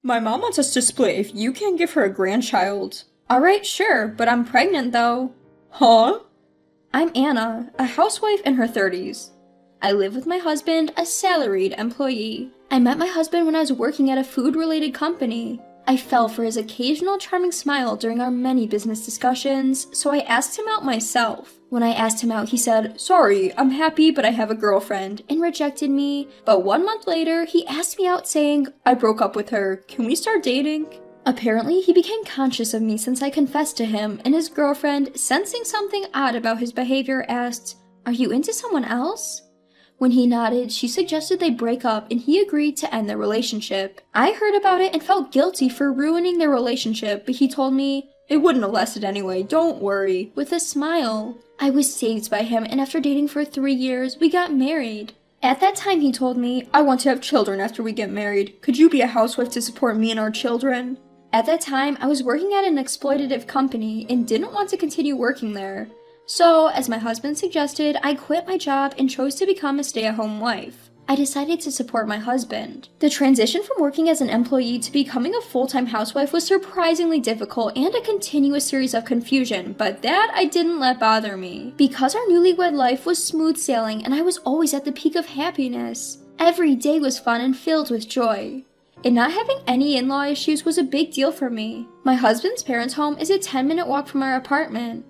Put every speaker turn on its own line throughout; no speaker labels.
My mom wants us to split if you can't give her a grandchild. Alright, sure, but I'm pregnant though. Huh? I'm Anna, a housewife in her 30s. I live with my husband, a salaried employee. I met my husband when I was working at a food-related company. I fell for his occasional charming smile during our many business discussions, so I asked him out myself. When I asked him out, he said, "Sorry, I'm happy, but I have a girlfriend," and rejected me. But 1 month later, he asked me out saying, "I broke up with her. Can we start dating?" Apparently, he became conscious of me since I confessed to him, and his girlfriend, sensing something odd about his behavior, asked, "Are you into someone else?" When he nodded, she suggested they break up and he agreed to end their relationship. I heard about it and felt guilty for ruining their relationship, but he told me, "It wouldn't have lasted anyway, don't worry," with a smile. I was saved by him, and after dating for 3 years, we got married. At that time, he told me, "I want to have children after we get married. Could you be a housewife to support me and our children?" At that time, I was working at an exploitative company and didn't want to continue working there. So, as my husband suggested, I quit my job and chose to become a stay-at-home wife. I decided to support my husband. The transition from working as an employee to becoming a full-time housewife was surprisingly difficult and a continuous series of confusion, but that I didn't let bother me. Because our newlywed life was smooth sailing and I was always at the peak of happiness. Every day was fun and filled with joy. And not having any in-law issues was a big deal for me. My husband's parents' home is a 10-minute walk from our apartment.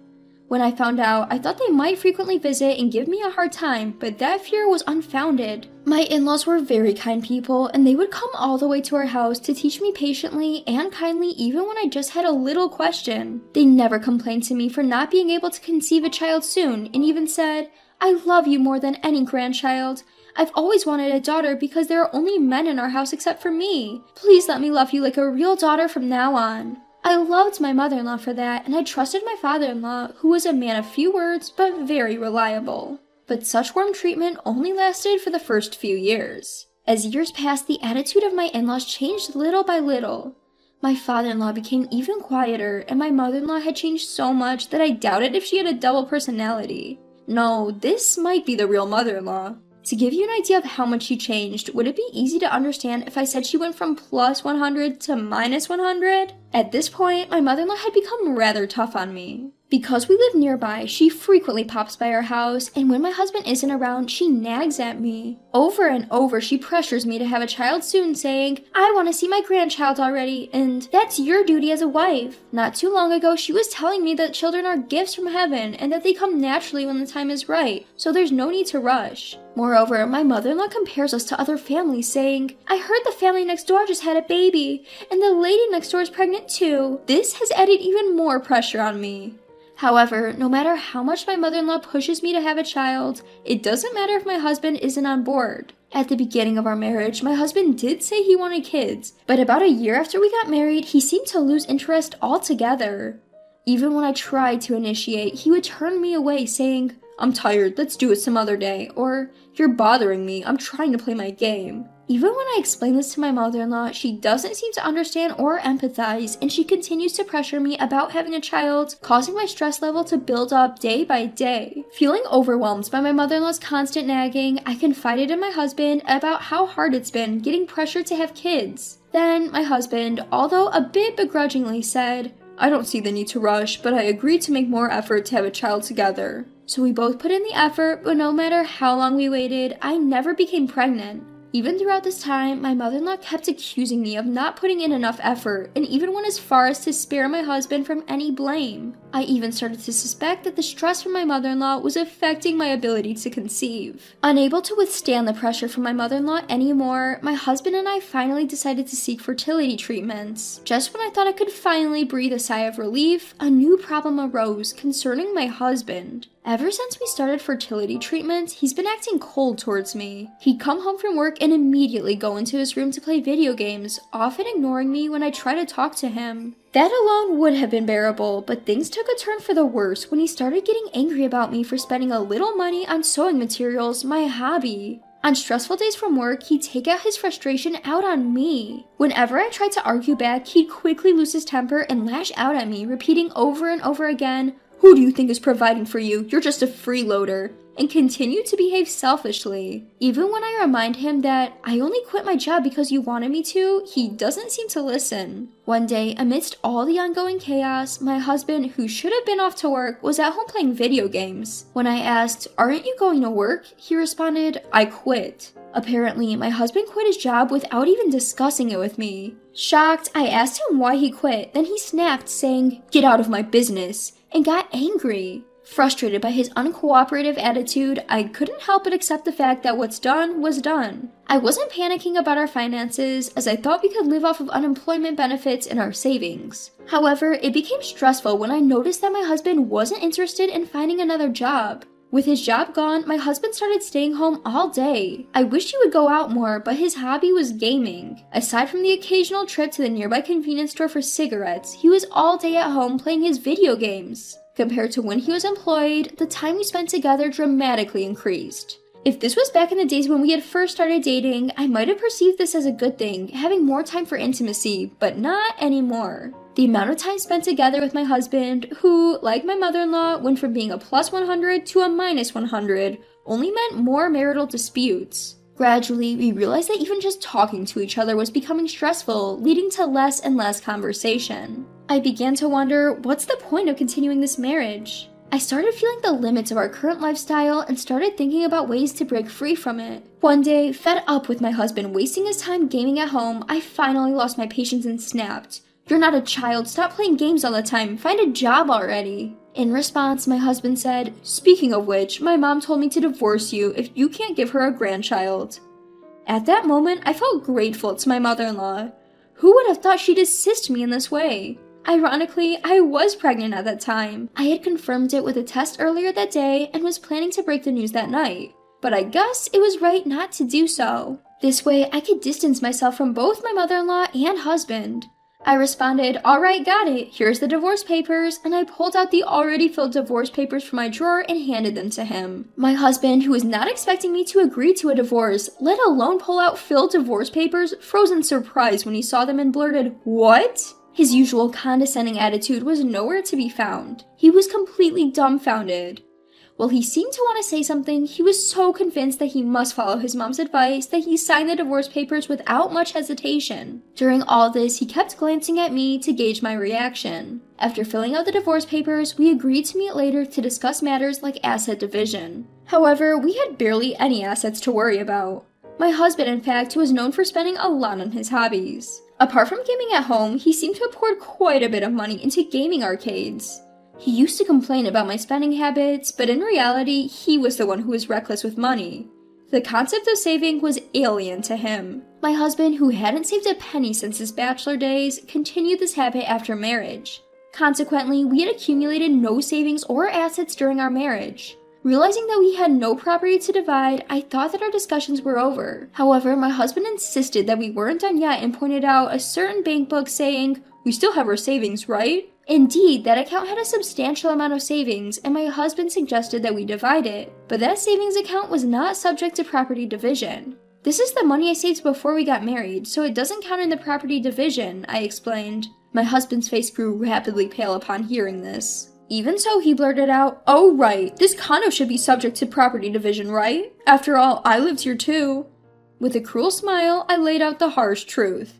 When I found out, I thought they might frequently visit and give me a hard time, but that fear was unfounded. My in-laws were very kind people, and they would come all the way to our house to teach me patiently and kindly even when I just had a little question. They never complained to me for not being able to conceive a child soon, and even said, "I love you more than any grandchild. I've always wanted a daughter because there are only men in our house except for me. Please let me love you like a real daughter from now on." I loved my mother-in-law for that, and I trusted my father-in-law, who was a man of few words but very reliable. But such warm treatment only lasted for the first few years. As years passed, the attitude of my in-laws changed little by little. My father-in-law became even quieter, and my mother-in-law had changed so much that I doubted if she had a double personality. No, this might be the real mother-in-law. To give you an idea of how much she changed, would it be easy to understand if I said she went from plus 100 to minus 100? At this point, my mother-in-law had become rather tough on me. Because we live nearby, she frequently pops by our house, and when my husband isn't around, she nags at me. Over and over, she pressures me to have a child soon, saying, "I want to see my grandchild already, and that's your duty as a wife." Not too long ago, she was telling me that children are gifts from heaven, and that they come naturally when the time is right, so there's no need to rush. Moreover, my mother-in-law compares us to other families, saying, "I heard the family next door just had a baby, and the lady next door is pregnant too." This has added even more pressure on me. However, no matter how much my mother-in-law pushes me to have a child, it doesn't matter if my husband isn't on board. At the beginning of our marriage, my husband did say he wanted kids, but about a year after we got married, he seemed to lose interest altogether. Even when I tried to initiate, he would turn me away saying, "I'm tired, let's do it some other day," or "You're bothering me, I'm trying to play my game." Even when I explain this to my mother-in-law, she doesn't seem to understand or empathize, and she continues to pressure me about having a child, causing my stress level to build up day by day. Feeling overwhelmed by my mother-in-law's constant nagging, I confided in my husband about how hard it's been getting pressure to have kids. Then, my husband, although a bit begrudgingly, said, "I don't see the need to rush, but I agreed to make more effort to have a child together." So we both put in the effort, but no matter how long we waited, I never became pregnant. Even throughout this time, my mother-in-law kept accusing me of not putting in enough effort, and even went as far as to spare my husband from any blame. I even started to suspect that the stress from my mother-in-law was affecting my ability to conceive. Unable to withstand the pressure from my mother-in-law anymore, my husband and I finally decided to seek fertility treatments. Just when I thought I could finally breathe a sigh of relief, a new problem arose concerning my husband. Ever since we started fertility treatment, he's been acting cold towards me. He'd come home from work and immediately go into his room to play video games, often ignoring me when I try to talk to him. That alone would have been bearable, but things took a turn for the worse when he started getting angry about me for spending a little money on sewing materials, my hobby. On stressful days from work, he'd take out his frustration out on me. Whenever I tried to argue back, he'd quickly lose his temper and lash out at me, repeating over and over again, "Who do you think is providing for you? You're just a freeloader." and continued to behave selfishly. Even when I remind him that I only quit my job because you wanted me to, he doesn't seem to listen. One day, amidst all the ongoing chaos, my husband, who should have been off to work, was at home playing video games. When I asked, "Aren't you going to work?" he responded, "I quit." Apparently, my husband quit his job without even discussing it with me. Shocked, I asked him why he quit, then he snapped, saying, "Get out of my business," and got angry. Frustrated by his uncooperative attitude, I couldn't help but accept the fact that what's done was done. I wasn't panicking about our finances, as I thought we could live off of unemployment benefits and our savings. However, it became stressful when I noticed that my husband wasn't interested in finding another job. With his job gone, my husband started staying home all day. I wished he would go out more, but his hobby was gaming. Aside from the occasional trip to the nearby convenience store for cigarettes, he was all day at home playing his video games. Compared to when he was employed, the time we spent together dramatically increased. If this was back in the days when we had first started dating, I might have perceived this as a good thing, having more time for intimacy, but not anymore. The amount of time spent together with my husband, who, like my mother-in-law, went from being a plus 100 to a minus 100, only meant more marital disputes. Gradually, we realized that even just talking to each other was becoming stressful, leading to less and less conversation. I began to wonder, what's the point of continuing this marriage? I started feeling the limits of our current lifestyle and started thinking about ways to break free from it. One day, fed up with my husband wasting his time gaming at home, I finally lost my patience and snapped, "You're not a child, stop playing games all the time, find a job already." In response, my husband said, "Speaking of which, my mom told me to divorce you if you can't give her a grandchild." At that moment, I felt grateful to my mother-in-law. Who would have thought she'd assist me in this way? Ironically, I was pregnant at that time. I had confirmed it with a test earlier that day and was planning to break the news that night. But I guess it was right not to do so. This way, I could distance myself from both my mother-in-law and husband. I responded, "Alright, got it. Here's the divorce papers," and I pulled out the already filled divorce papers from my drawer and handed them to him. My husband, who was not expecting me to agree to a divorce, let alone pull out filled divorce papers, froze in surprise when he saw them and blurted, "What?" His usual condescending attitude was nowhere to be found. He was completely dumbfounded. While he seemed to want to say something, he was so convinced that he must follow his mom's advice that he signed the divorce papers without much hesitation. During all this, he kept glancing at me to gauge my reaction. After filling out the divorce papers, we agreed to meet later to discuss matters like asset division. However, we had barely any assets to worry about. My husband, in fact, was known for spending a lot on his hobbies. Apart from gaming at home, he seemed to have poured quite a bit of money into gaming arcades. He used to complain about my spending habits, but in reality, he was the one who was reckless with money. The concept of saving was alien to him. My husband, who hadn't saved a penny since his bachelor days, continued this habit after marriage. Consequently, we had accumulated no savings or assets during our marriage. Realizing that we had no property to divide, I thought that our discussions were over. However, my husband insisted that we weren't done yet and pointed out a certain bank book saying, "We still have our savings, right?" Indeed, that account had a substantial amount of savings, and my husband suggested that we divide it. But that savings account was not subject to property division. "This is the money I saved before we got married, so it doesn't count in the property division," I explained. My husband's face grew rapidly pale upon hearing this. Even so, he blurted out, "Oh right, this condo should be subject to property division, right? After all, I lived here too." With a cruel smile, I laid out the harsh truth.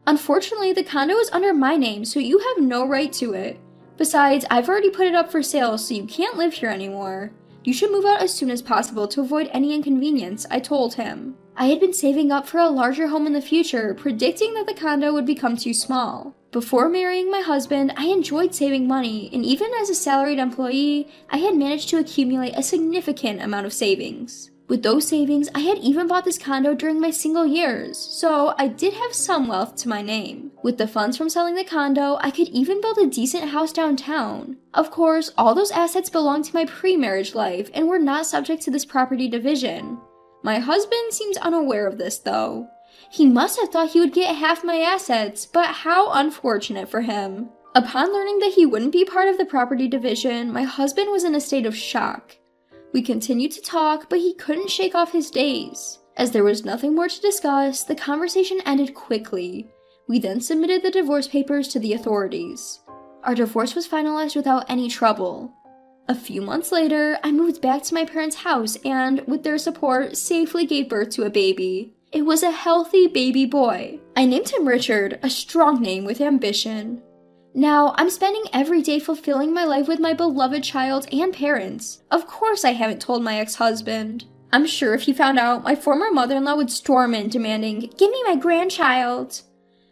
"Unfortunately, the condo is under my name, so you have no right to it. Besides, I've already put it up for sale, so you can't live here anymore. You should move out as soon as possible to avoid any inconvenience," I told him. I had been saving up for a larger home in the future, predicting that the condo would become too small. Before marrying my husband, I enjoyed saving money, and even as a salaried employee, I had managed to accumulate a significant amount of savings. With those savings, I had even bought this condo during my single years, so I did have some wealth to my name. With the funds from selling the condo, I could even build a decent house downtown. Of course, all those assets belonged to my pre-marriage life and were not subject to this property division. My husband seems unaware of this, though. He must have thought he would get half my assets, but how unfortunate for him. Upon learning that he wouldn't be part of the property division, my husband was in a state of shock. We continued to talk, but he couldn't shake off his daze. As there was nothing more to discuss, the conversation ended quickly. We then submitted the divorce papers to the authorities. Our divorce was finalized without any trouble. A few months later, I moved back to my parents' house and, with their support, safely gave birth to a baby. It was a healthy baby boy. I named him Richard, a strong name with ambition. Now, I'm spending every day fulfilling my life with my beloved child and parents. Of course I haven't told my ex-husband. I'm sure if he found out, my former mother-in-law would storm in demanding, "Give me my grandchild."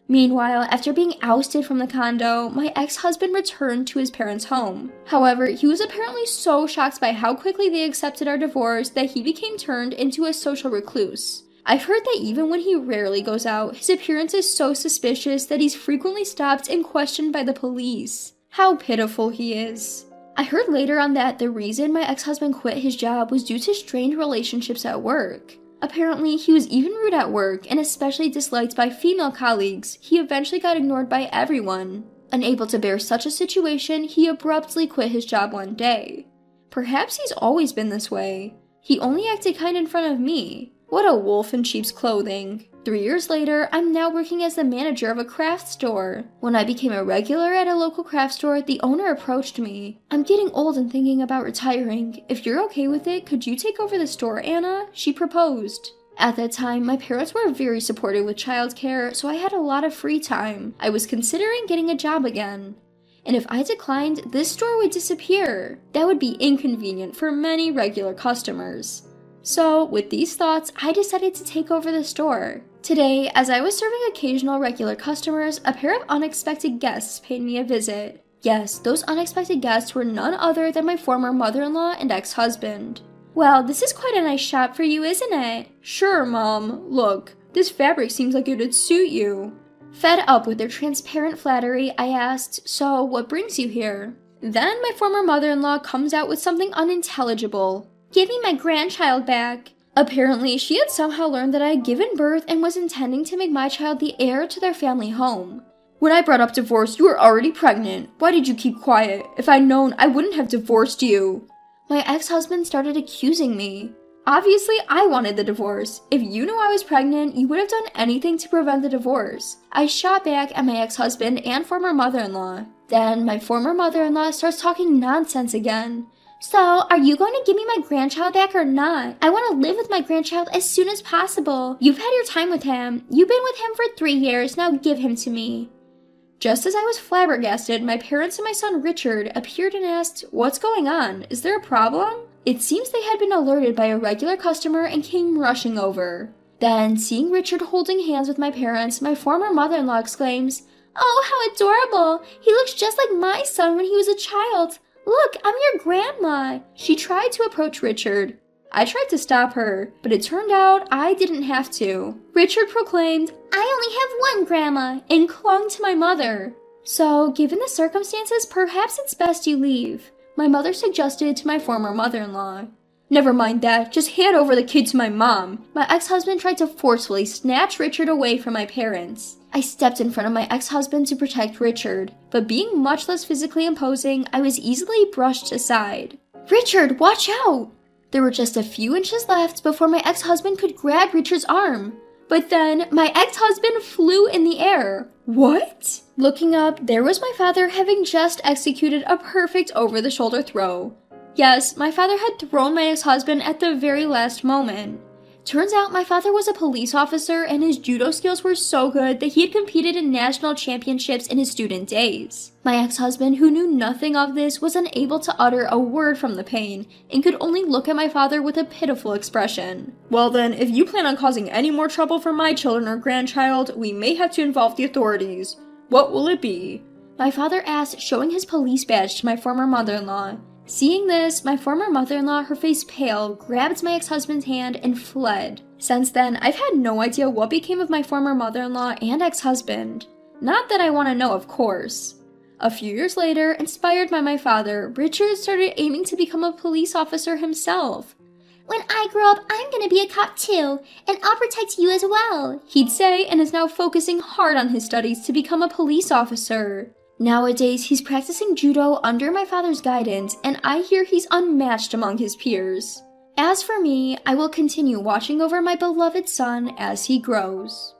Meanwhile, after being ousted from the condo, my ex-husband returned to his parents' home. However, he was apparently so shocked by how quickly they accepted our divorce that he became turned into a social recluse. I've heard that even when he rarely goes out, his appearance is so suspicious that he's frequently stopped and questioned by the police. How pitiful he is. I heard later on that the reason my ex-husband quit his job was due to strained relationships at work. Apparently, he was even rude at work and especially disliked by female colleagues. He eventually got ignored by everyone. Unable to bear such a situation, he abruptly quit his job one day. Perhaps he's always been this way. He only acted kind in front of me. What a wolf in sheep's clothing. 3 years later, I'm now working as the manager of a craft store. When I became a regular at a local craft store, the owner approached me. "I'm getting old and thinking about retiring. If you're okay with it, could you take over the store, Anna?" she proposed. At that time, my parents were very supportive with childcare, so I had a lot of free time. I was considering getting a job again. And if I declined, this store would disappear. That would be inconvenient for many regular customers. So, with these thoughts, I decided to take over the store. Today, as I was serving occasional regular customers, a pair of unexpected guests paid me a visit. Yes, those unexpected guests were none other than my former mother-in-law and ex-husband. "Well, this is quite a nice shop for you, isn't it?" "Sure, Mom. Look, this fabric seems like it would suit you." Fed up with their transparent flattery, I asked, "So, what brings you here?" Then my former mother-in-law comes out with something unintelligible. "Give me my grandchild back." Apparently, she had somehow learned that I had given birth and was intending to make my child the heir to their family home. "When I brought up divorce, you were already pregnant. Why did you keep quiet? If I'd known, I wouldn't have divorced you." My ex-husband started accusing me. Obviously, I wanted the divorce. If you knew I was pregnant, you would have done anything to prevent the divorce. I shot back at my ex-husband and former mother-in-law. Then, my former mother-in-law starts talking nonsense again. "So, are you going to give me my grandchild back or not? I want to live with my grandchild as soon as possible. You've had your time with him. You've been with him for 3 years, now give him to me." Just as I was flabbergasted, my parents and my son Richard appeared and asked, "What's going on? Is there a problem?" It seems they had been alerted by a regular customer and came rushing over. Then, seeing Richard holding hands with my parents, my former mother-in-law exclaims, "Oh, how adorable! He looks just like my son when he was a child. Look, I'm your grandma." She tried to approach Richard. I tried to stop her, but it turned out I didn't have to. Richard proclaimed, "I only have one grandma," and clung to my mother. "So, given the circumstances, perhaps it's best you leave," my mother suggested to my former mother-in-law. "Never mind that, just hand over the kid to my mom." My ex-husband tried to forcefully snatch Richard away from my parents. I stepped in front of my ex-husband to protect Richard, but being much less physically imposing, I was easily brushed aside. "Richard, watch out!" There were just a few inches left before my ex-husband could grab Richard's arm. But then, my ex-husband flew in the air. What? Looking up, there was my father having just executed a perfect over-the-shoulder throw. Yes, my father had thrown my ex-husband at the very last moment. Turns out my father was a police officer and his judo skills were so good that he had competed in national championships in his student days. My ex-husband, who knew nothing of this, was unable to utter a word from the pain and could only look at my father with a pitiful expression. "Well then, if you plan on causing any more trouble for my children or grandchild, we may have to involve the authorities. What will it be?" My father asked, showing his police badge to my former mother-in-law. Seeing this, my former mother-in-law, her face pale, grabbed my ex-husband's hand and fled. Since then, I've had no idea what became of my former mother-in-law and ex-husband. Not that I want to know, of course. A few years later, inspired by my father, Richard started aiming to become a police officer himself. "When I grow up, I'm gonna be a cop too, and I'll protect you as well," he'd say, and is now focusing hard on his studies to become a police officer. Nowadays, he's practicing judo under my father's guidance, and I hear he's unmatched among his peers. As for me, I will continue watching over my beloved son as he grows.